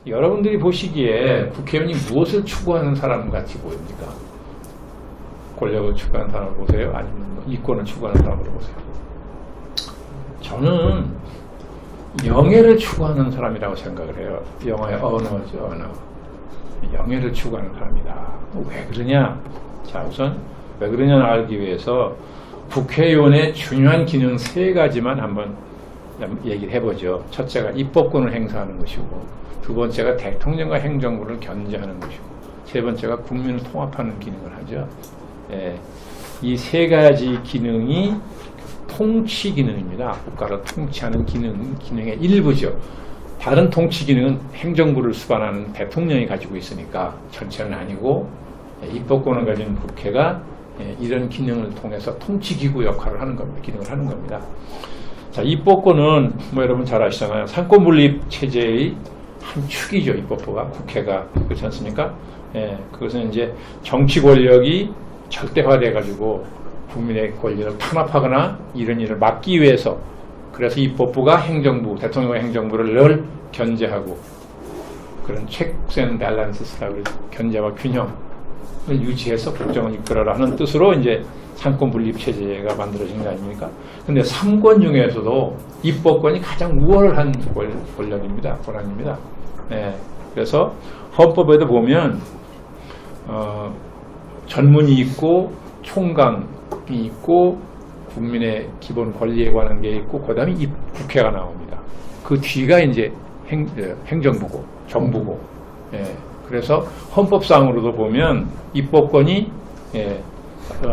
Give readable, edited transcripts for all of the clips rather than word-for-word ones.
여러분들이 보시기에 국회의원이 무엇을 추구하는 사람 같이 보입니까? 권력을 추구하는 사람을 보세요? 아니면 이권을 추구하는 사람을 보세요? 저는 영예를 추구하는 사람이라고 생각을 해요. 영어의 언어죠, 언어. 영예를 추구하는 사람이다. 왜 그러냐? 자, 우선 왜 그러냐를 알기 위해서 국회의원의 중요한 기능 3가지만 한번 얘기를 해보죠. 첫째가 입법권을 행사하는 것이고, 두 번째가 대통령과 행정부를 견제하는 것이고, 세 번째가 국민을 통합하는 기능을 하죠. 예, 이 3가지 기능이 통치 기능입니다. 국가를 통치하는 기능의 일부죠. 다른 통치 기능은 행정부를 수반하는 대통령이 가지고 있으니까 전체는 아니고, 입법권을 가진 국회가 이런 기능을 통해서 통치기구 역할을 하는 겁니다. 기능을 하는 겁니다. 자, 입법권은 뭐 여러분 잘 아시잖아요. 상권분립 체제의 한 축이죠. 입법부가, 국회가. 그렇지 않습니까? 그것은 이제 정치 권력이 절대화돼 가지고 국민의 권리를 탄압하거나 이런 일을 막기 위해서, 그래서 입법부가 행정부, 대통령과 행정부를 늘 견제하고, 그런 checks and balances라고 견제와 균형을 유지해서 국정을 이끌어라 하는 뜻으로 이제 상권 분립 체제가 만들어진 거 아닙니까? 근데 3권 중에서도 입법권이 가장 우월한 권력입니다. 권한입니다. 그래서 헌법에도 보면 전문이 있고 총강이 있고 국민의 기본 권리에 관한 게 있고, 그 다음에 국회가 나옵니다. 그 뒤가 이제 행정부고 정부고. 그래서 헌법상으로도 보면 입법권이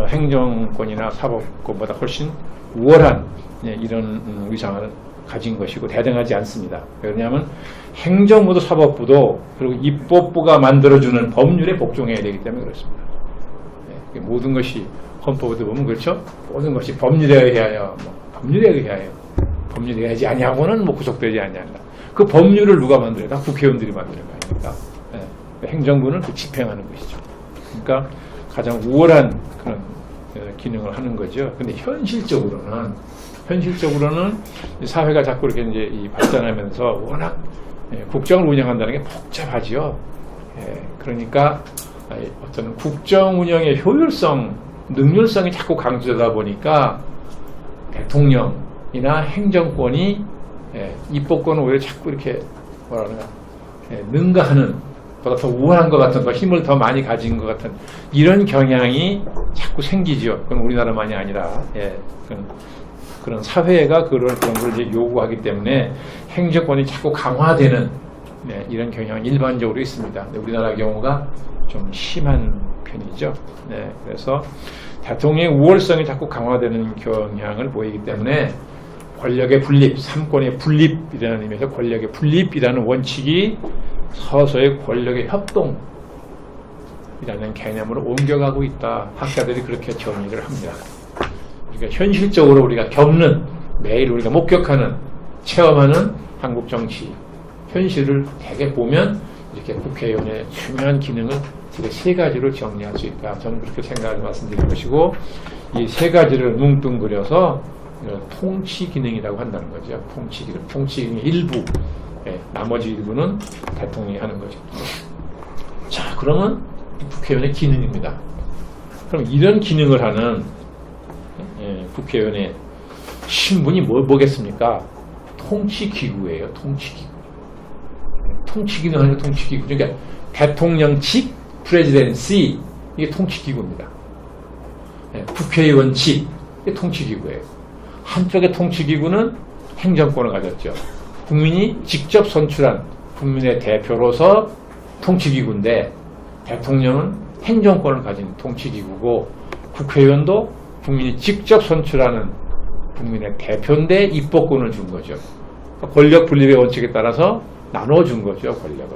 행정권이나 사법권보다 훨씬 우월한 이런 위상을 가진 것이고 대등하지 않습니다. 왜냐하면 행정부도 사법부도 그리고 입법부가 만들어주는 법률에 복종해야 되기 때문에 그렇습니다. 모든 것이 헌법에도 보면 그렇죠. 모든 것이 법률에 의하여, 법률에 의하여, 법률에 의하지 아니하고는 구속되지 아니한다. 그 법률을 누가 만들어요? 다 국회의원들이 만드는 거 아닙니까? 행정부는 그 집행하는 것이죠. 그러니까 가장 우월한 그런 기능을 하는 거죠. 근데 현실적으로는 사회가 자꾸 이렇게 이제 발전하면서 워낙 국정을 운영한다는 게 복잡하죠. 그러니까 어떤 국정 운영의 효율성, 능률성이 자꾸 강조되다 보니까 대통령이나 행정권이 입법권을 오히려 자꾸 이렇게 능가하는, 보다 더 우월한 것 같은, 더 힘을 더 많이 가진 것 같은 이런 경향이 자꾸 생기죠. 그건 우리나라만이 아니라 그런 사회가 그런 걸 이제 요구하기 때문에 행정권이 자꾸 강화되는 이런 경향이 일반적으로 있습니다. 우리나라 경우가 좀 심한 편이죠. 그래서 대통령의 우월성이 자꾸 강화되는 경향을 보이기 때문에 권력의 분립, 3권의 분립이라는 의미에서 권력의 분립이라는 원칙이 서서히 권력의 협동이라는 개념으로 옮겨가고 있다. 학자들이 그렇게 정의를 합니다. 그러니까 현실적으로 우리가 겪는, 매일 우리가 목격하는, 체험하는 한국 정치 현실을 대개 보면 이렇게 국회의원의 중요한 기능을 이렇게 3가지로 정리할 수 있다. 저는 그렇게 생각을 말씀드린 것이고, 이 3가지를 뭉뚱그려서 통치 기능이라고 한다는 거죠. 통치 기능. 통치 기능의 일부, 나머지 일부는 대통령이 하는 거죠. 자, 그러면 국회의원의 기능입니다. 그럼 이런 기능을 하는 국회의원의 신분이 뭐겠습니까? 통치기구예요. 통치기구. 통치기능하는 통치기구. 그러니까 대통령직, 프레지던시, 이게 통치기구입니다. 국회의원직, 이게 통치기구예요. 한쪽의 통치기구는 행정권을 가졌죠. 국민이 직접 선출한 국민의 대표로서 통치기구인데, 대통령은 행정권을 가진 통치기구고, 국회의원도 국민이 직접 선출하는 국민의 대표인데 입법권을 준 거죠. 권력 분립의 원칙에 따라서 나눠준 거죠, 권력을.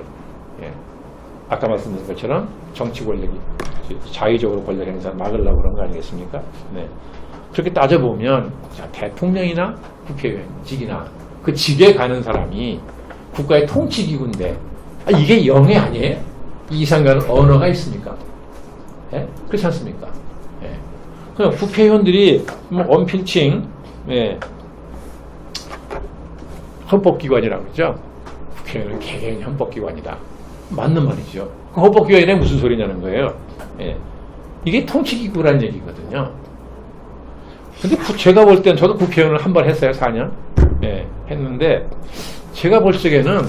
아까 말씀드린 것처럼 정치 권력이 자의적으로 권력 행사를 막으려고 그런 거 아니겠습니까? 그렇게 따져보면, 대통령이나 국회의원직이나 그 직에 가는 사람이 국가의 통치기구인데, 이게 영예 아니에요? 이 이상 가는 언어가 있습니까? 그렇지 않습니까? 그냥 국회의원들이 언필칭 헌법기관이라고 그러죠. 국회는 개개인 헌법기관이다. 맞는 말이죠. 그 헌법기관이 무슨 소리냐는 거예요. 예. 이게 통치기구라는 얘기거든요. 근데 제가 볼 땐 저도 국회의원을 한 번 했어요. 4년. 예, 했는데 제가 볼 적에는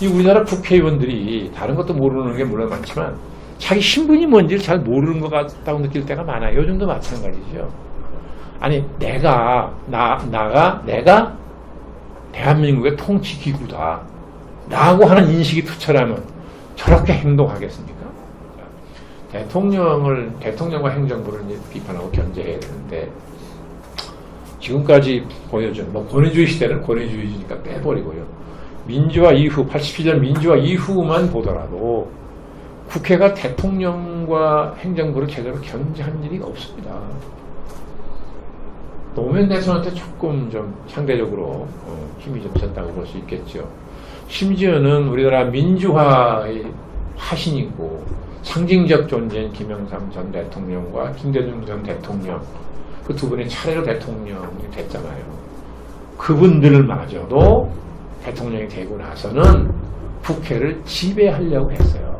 이 우리나라 국회의원들이 다른 것도 모르는 게 물론 많지만 자기 신분이 뭔지를 잘 모르는 것 같다고 느낄 때가 많아요. 요즘도 마찬가지죠. 아니 내가 대한민국의 통치기구다 라고 하는 인식이 투철하면 저렇게 행동하겠습니까? 대통령과 행정부를 비판하고 견제해야 되는데 지금까지 보여준 권위주의 시대는 권위주의니까 빼버리고요. 민주화 이후 87년 민주화 이후만 보더라도 국회가 대통령과 행정부를 제대로 견제한 일이 없습니다. 노무현 대통령한테 조금 좀 상대적으로 힘이 좀 졌다고 볼 수 있겠죠. 심지어는 우리나라 민주화의 화신이고 상징적 존재인 김영삼 전 대통령과 김대중 전 대통령 그 두 분이 차례로 대통령이 됐잖아요. 그분들마저도 대통령이 되고 나서는 국회를 지배하려고 했어요.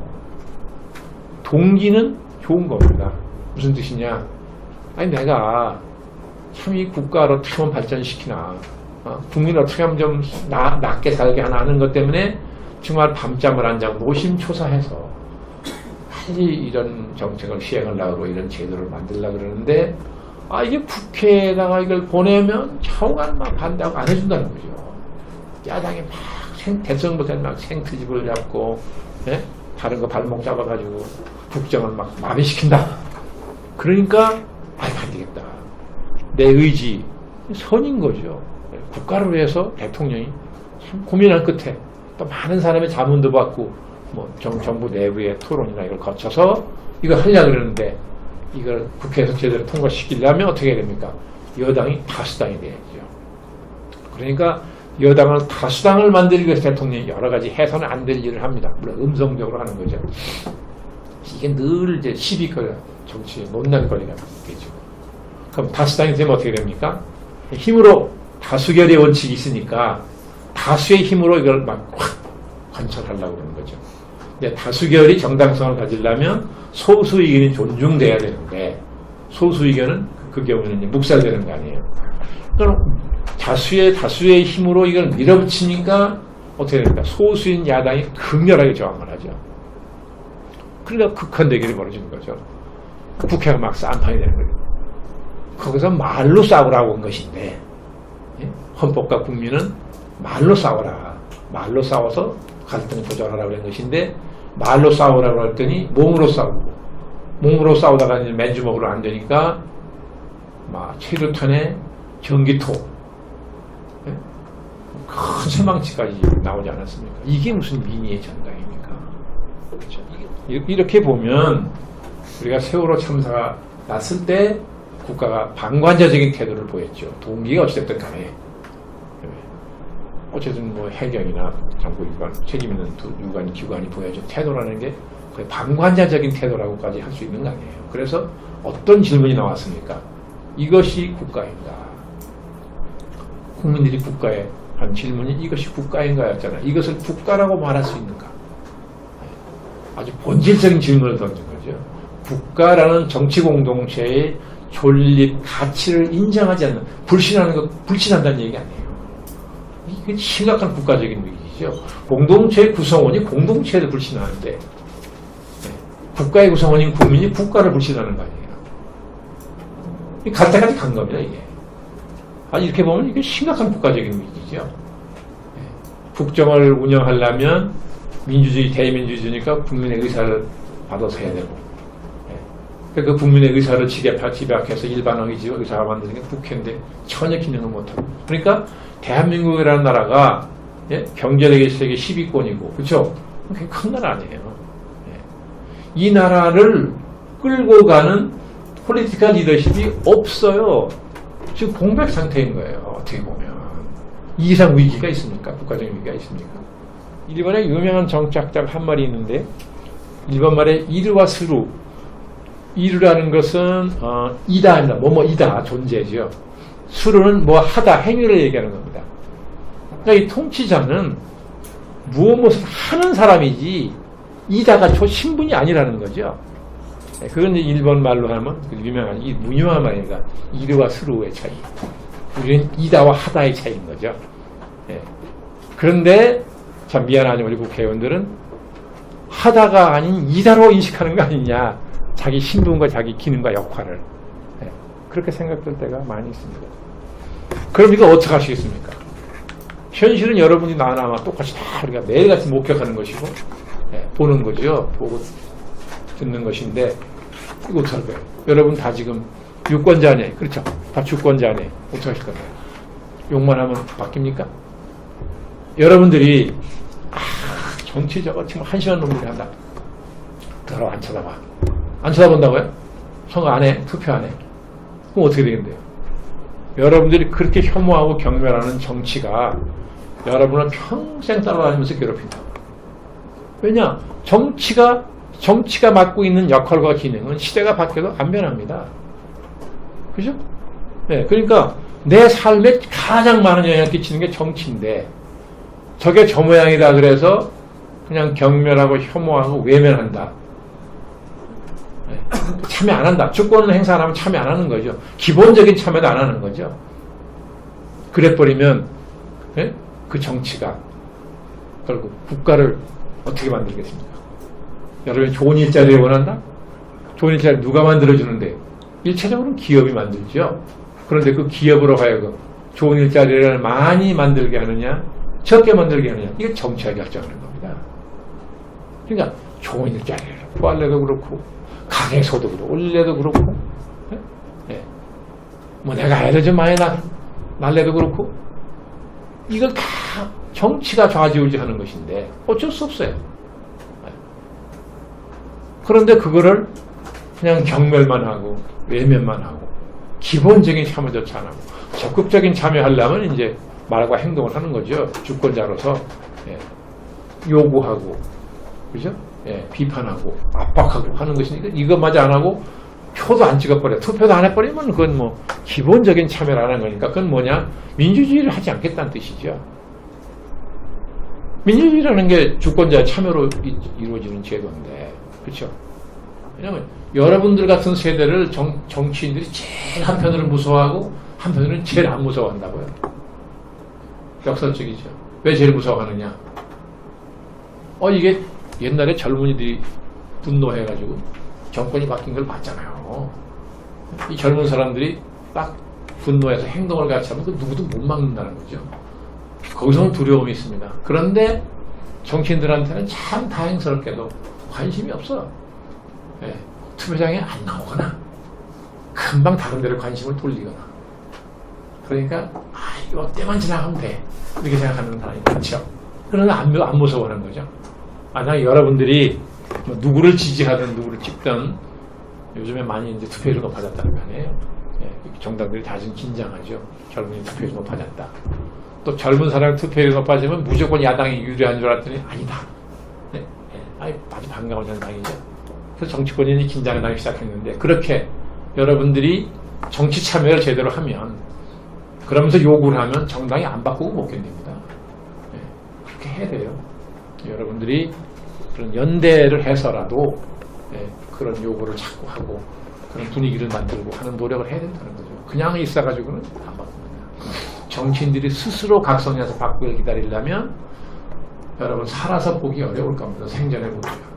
동기는 좋은 겁니다. 무슨 뜻이냐? 아니 내가 참 이 국가를 어떻게 하면 발전시키나 국민을 어떻게 하면 좀 낫게 살게 하나 하는 것 때문에 정말 밤잠을 안 자고 노심초사해서 빨리 이런 정책을 시행하려고 이런 제도를 만들려고 그러는데 이게 국회에다가 이걸 보내면 차후간 막 반대하고 안 해준다는 거죠. 야당이 막 대선부터 막 생트집을 잡고 다른 거 발목 잡아가지고 국정을 막 마비시킨다. 그러니까 안 되겠다. 내 의지 선인 거죠. 국가를 위해서 대통령이 참 고민한 끝에 또 많은 사람의 자문도 받고 정부 내부의 토론이나 이걸 거쳐서 이걸 하려고 그러는데 이걸 국회에서 제대로 통과시키려면 어떻게 해야 됩니까? 여당이 다수당이 돼야죠. 그러니까 여당은 다수당을 만들기 위해서 대통령이 여러 가지 해서는 안 될 일을 합니다. 물론 음성적으로 하는 거죠. 이게 늘 이제 시비거리가 정치의 논란거리가 되죠. 그럼 다수당이 되면 어떻게 됩니까? 힘으로 다수결의 원칙이 있으니까 다수의 힘으로 이걸 막 확 관철하려고 그러는 거죠. 근데 다수결이 정당성을 가지려면 소수 의견이 존중돼야 되는데 소수 의견은 그 경우는 이제 묵살되는 거 아니에요. 그럼 다수의 힘으로 이걸 밀어붙이니까 어떻게 됩니까? 소수인 야당이 극렬하게 저항을 하죠. 그러니까 극한 대결이 벌어지는 거죠. 국회가 막 쌈판이 되는 거예요. 거기서 말로 싸우라고 한 것인데 헌법과 국민은 말로 싸워라. 말로 싸워서 갈등을 조절하라고 한 것인데 말로 싸우라고 했더니 몸으로 싸우고 몸으로 싸우다가 이제 맨주먹으로 안 되니까 막 체류탄에 전기토 큰 쇠망치까지 나오지 않았습니까? 이게 무슨 민의의 전당입니까? 그렇죠? 이렇게 보면 우리가 세월호 참사가 났을 때 국가가 방관자적인 태도를 보였죠. 동기가 어찌됐든 간에 어쨌든 해경이나 정부기관 책임 있는 유관 기관이 보여준 태도라는 게 거의 방관자적인 태도라고까지 할 수 있는 거 아니에요. 그래서 어떤 질문이 나왔습니까? 이것이 국가인가? 국민들이 국가에 한 질문이 이것이 국가인가였잖아요. 이것을 국가라고 말할 수 있는가? 아주 본질적인 질문을 던진 거죠. 국가라는 정치 공동체의 존립, 가치를 인정하지 않는, 불신한다는 얘기 아니에요. 이게 심각한 국가적인 위기죠. 공동체의 구성원이 공동체를 불신하는데 국가의 구성원인 국민이 국가를 불신하는 거 아니에요. 갈 때까지 간 겁니다, 이게. 이렇게 보면 이게 심각한 국가적인 위기죠. 국정을 운영하려면 민주주의, 대민주주의니까 국민의 의사를 받아서 해야 되고 그 국민의 의사를 집약해서 일반 의사가 만드는 게 국회인데 전혀 기능을 못하고 그러니까 대한민국이라는 나라가 경제력의 세계 10위권이고 그렇죠? 그게 큰 나라 아니에요. 이 나라를 끌고 가는 폴리티컬 리더십이 없어요. 지금 공백 상태인 거예요. 어떻게 보면 이 이상 위기가 있습니까? 국가적인 위기가 있습니까? 일본의 유명한 정치학자가 한 말이 있는데 일본 말에 이르와 스루 이르라는 것은 이다 아니다 뭐뭐이다 존재죠. 수르는 뭐 하다 행위를 얘기하는 겁니다. 그러니까 이 통치자는 무엇을 하는 사람이지 이다가 저 신분이 아니라는 거죠. 그건 이제 일본 말로 하면 유명한 이 무유한 말입니다. 이르와 스루의 차이. 우리는 이다와 하다의 차이인 거죠. 그런데 참 미안하지만 우리 국회의원들은 하다가 아닌 이다로 인식하는 거 아니냐. 자기 신분과 자기 기능과 역할을. 그렇게 생각될 때가 많이 있습니다. 그럼 이거 어떻게 하시겠습니까? 현실은 여러분이 나나 아마 똑같이 다 우리가 매일같이 목격하는 것이고 보는 거죠. 보고 듣는 것인데 이거 어떻게 할까요? 여러분 다 지금 유권자네. 그렇죠? 다 주권자네. 어떻게 하실 건가요? 욕만 하면 바뀝니까? 여러분들이 정치 저거 지금 한심한 놈들이 한다. 더러 안 쳐다봐. 안 쳐다본다고요? 선거 안 해? 투표 안 해? 그럼 어떻게 되겠는데요? 여러분들이 그렇게 혐오하고 경멸하는 정치가 여러분을 평생 따라다니면서 괴롭힌다. 왜냐? 정치가 맡고 있는 역할과 기능은 시대가 바뀌어도 안 변합니다. 그죠? 네, 그러니까 내 삶에 가장 많은 영향을 끼치는 게 정치인데 저게 저 모양이다 그래서 그냥 경멸하고 혐오하고 외면한다. 네, 참여 안 한다. 주권을 행사 안 하면 참여 안 하는 거죠. 기본적인 참여도 안 하는 거죠. 그래버리면 네? 그 정치가 결국 국가를 어떻게 만들겠습니까? 여러분이 좋은 일자리를 원한다? 좋은 일자리 누가 만들어주는데? 일차적으로는 기업이 만들죠. 그런데 그 기업으로 하여금 좋은 일자리를 많이 만들게 하느냐, 적게 만들게 하느냐, 이게 정치가 결정하는 겁니다. 그러니까 좋은 일자리를 구할래도 그렇고, 가계소득으로 올려도 그렇고, 뭐 내가 애를 좀 많이 날래도 그렇고, 이걸 다 정치가 좌지우지하는 것인데 어쩔 수 없어요. 그런데 그거를 그냥 경멸만 하고 외면만 하고 기본적인 참여조차 안 하고 적극적인 참여하려면 이제 말과 행동을 하는 거죠. 주권자로서 요구하고 그죠? 비판하고 압박하고 하는 것이니까 이것마저 안 하고 표도 안 찍어버려. 투표도 안 해버리면 그건 뭐 기본적인 참여를 안 하는 거니까 그건 뭐냐? 민주주의를 하지 않겠다는 뜻이죠. 민주주의라는 게 주권자의 참여로 이루어지는 제도인데 그렇죠? 왜냐하면 여러분들 같은 세대를 정치인들이 제일 한편으로는 무서워하고 한편으로는 제일 안 무서워한다고요. 역설적이죠. 왜 제일 무서워하느냐? 이게 옛날에 젊은이들이 분노해가지고 정권이 바뀐 걸 봤잖아요. 이 젊은 사람들이 딱 분노해서 행동을 같이 하면 그 누구도 못 막는다는 거죠. 거기서는 두려움이 있습니다. 그런데 정치인들한테는 참 다행스럽게도 관심이 없어. 투표장에 안 나오거나 금방 다른 데로 관심을 돌리거나 그러니까 이거 때만 지나가면 돼 이렇게 생각하는 사람이 많죠. 그러나 안 무서워하는 거죠. 만약 여러분들이 뭐 누구를 지지하든 누구를 찍든 요즘에 많이 이제 투표율이 높아졌다는 거 아니에요. 정당들이 다 지금 긴장하죠. 젊은이 투표율이 높아졌다. 또 젊은 사람 투표율이 높아지면 무조건 야당이 유리한 줄 알았더니 아니다. 아주 반가운 현상이죠. 그래서 정치권이 긴장을 하기 시작했는데 그렇게 여러분들이 정치 참여를 제대로 하면 그러면서 요구를 하면 정당이 안 바꾸고 못 견딥니다. 그렇게 해야 돼요. 여러분들이 그런 연대를 해서라도 그런 요구를 자꾸 하고 그런 분위기를 만들고 하는 노력을 해야 된다는 거죠. 그냥 있어가지고는 안 바꿉니다. 정치인들이 스스로 각성해서 바꾸기를 기다리려면 여러분 살아서 보기 어려울 겁니다. 생전에 보기요.